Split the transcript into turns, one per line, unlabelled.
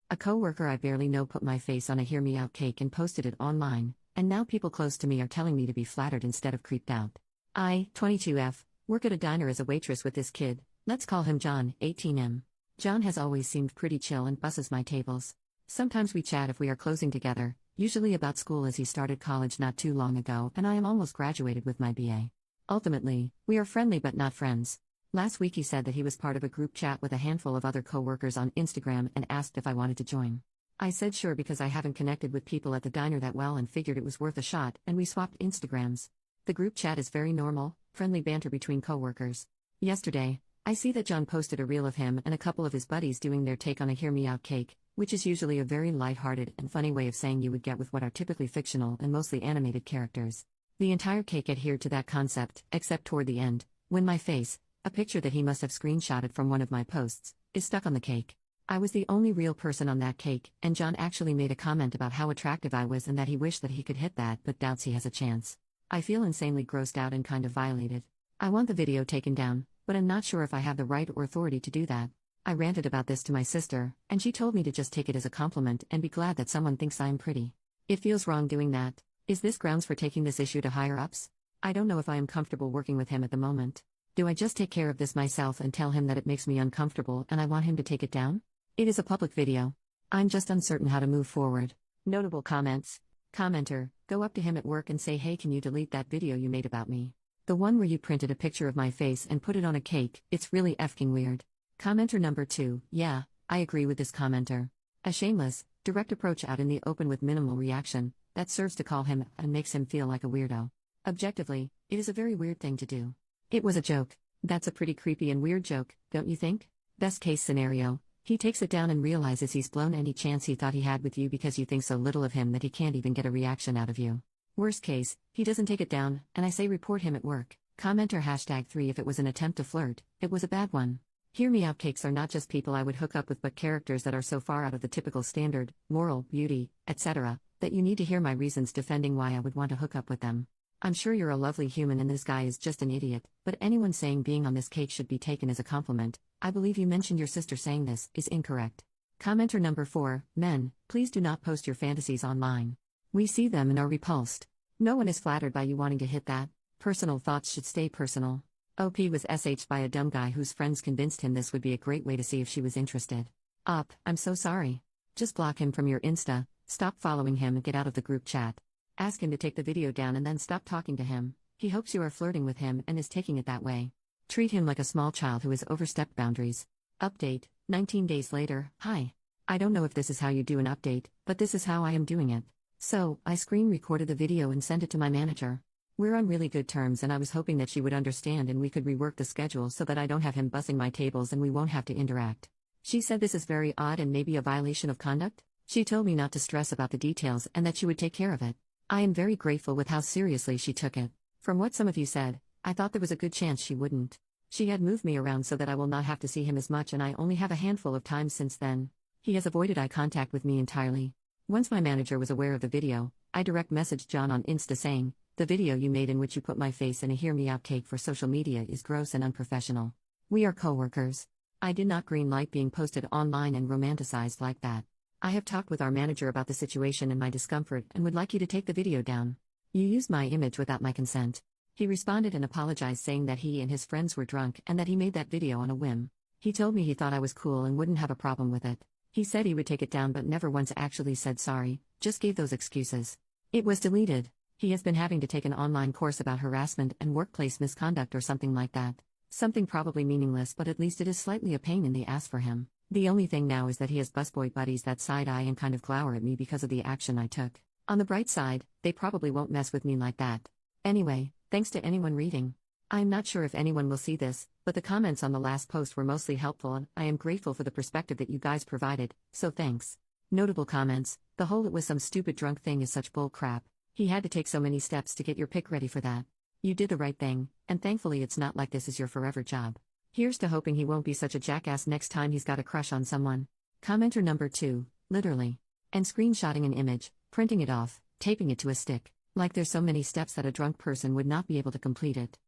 A coworker I barely know put my face on a hear me out cake and posted it online, and now people close to me are telling me to be flattered instead of creeped out. I, 22F, work at a diner as a waitress with this kid. Let's call him John, 18M. John has always seemed pretty chill and busses my tables. Sometimes we chat if we are closing together, usually about school as he started college not too long ago and I am almost graduated with my BA. Ultimately, we are friendly but not friends. Last week he said that he was part of a group chat with a handful of other coworkers on Instagram and asked if I wanted to join. I said sure because I haven't connected with people at the diner that well and figured it was worth a shot, and we swapped Instagrams. The group chat is very normal, friendly banter between coworkers. Yesterday, I see that John posted a reel of him and a couple of his buddies doing their take on a hear me out cake, which is usually a very light-hearted and funny way of saying you would get with what are typically fictional and mostly animated characters. The entire cake adhered to that concept, except toward the end, when my face, a picture that he must have screenshotted from one of my posts, is stuck on the cake. I was the only real person on that cake, and John actually made a comment about how attractive I was and that he wished that he could hit that but doubts he has a chance. I feel insanely grossed out and kind of violated. I want the video taken down, but I'm not sure if I have the right or authority to do that. I ranted about this to my sister, and she told me to just take it as a compliment and be glad that someone thinks I'm pretty. It feels wrong doing that. Is this grounds for taking this issue to higher ups? I don't know if I am comfortable working with him at the moment. Do I just take care of this myself and tell him that it makes me uncomfortable and I want him to take it down? It is a public video. I'm just uncertain how to move forward. Notable comments. Commenter, go up to him at work and say, hey, can you delete that video you made about me? The one where you printed a picture of my face and put it on a cake, it's really effing weird. Commenter number 2, yeah, I agree with this commenter. A shameless, direct approach out in the open with minimal reaction, that serves to call him and makes him feel like a weirdo. Objectively, it is a very weird thing to do. It was a joke. That's a pretty creepy and weird joke, don't you think? Best case scenario, he takes it down and realizes he's blown any chance he thought he had with you because you think so little of him that he can't even get a reaction out of you. Worst case, he doesn't take it down, and I say report him at work. Commenter #3 if it was an attempt to flirt, it was a bad one. Hear me out cakes are not just people I would hook up with but characters that are so far out of the typical standard, moral, beauty, etc., that you need to hear my reasons defending why I would want to hook up with them. I'm sure you're a lovely human and this guy is just an idiot, but anyone saying being on this cake should be taken as a compliment, I believe you mentioned your sister saying this, is incorrect. Commenter number 4, men, please do not post your fantasies online. We see them and are repulsed. No one is flattered by you wanting to hit that. Personal thoughts should stay personal. OP was SH'd by a dumb guy whose friends convinced him this would be a great way to see if she was interested. I'm so sorry. Just block him from your Insta, stop following him and get out of the group chat. Ask him to take the video down and then stop talking to him. He hopes you are flirting with him and is taking it that way. Treat him like a small child who has overstepped boundaries. Update, 19 days later, hi. I don't know if this is how you do an update, but this is how I am doing it. So, I screen recorded the video and sent it to my manager. We're on really good terms and I was hoping that she would understand and we could rework the schedule so that I don't have him bussing my tables and we won't have to interact. She said this is very odd and maybe a violation of conduct. She told me not to stress about the details and that she would take care of it. I am very grateful with how seriously she took it. From what some of you said, I thought there was a good chance she wouldn't. She had moved me around so that I will not have to see him as much and I only have a handful of times since then. He has avoided eye contact with me entirely. Once my manager was aware of the video, I direct messaged John on Insta saying, the video you made in which you put my face in a hear me out cake for social media is gross and unprofessional. We are coworkers. I did not green light being posted online and romanticized like that. I have talked with our manager about the situation and my discomfort and would like you to take the video down. You used my image without my consent. He responded and apologized saying that he and his friends were drunk and that he made that video on a whim. He told me he thought I was cool and wouldn't have a problem with it. He said he would take it down but never once actually said sorry, just gave those excuses. It was deleted. He has been having to take an online course about harassment and workplace misconduct or something like that. Something probably meaningless but at least it is slightly a pain in the ass for him. The only thing now is that he has busboy buddies that side eye and kind of glower at me because of the action I took. On the bright side, they probably won't mess with me like that. Anyway, thanks to anyone reading. I'm not sure if anyone will see this, but the comments on the last post were mostly helpful and I am grateful for the perspective that you guys provided, so thanks. Notable comments, the whole it was some stupid drunk thing is such bull crap. He had to take so many steps to get your pic ready for that. You did the right thing, and thankfully it's not like this is your forever job. Here's to hoping he won't be such a jackass next time he's got a crush on someone. Commenter number 2, literally. And screenshotting an image, printing it off, taping it to a stick. Like there's so many steps that a drunk person would not be able to complete it.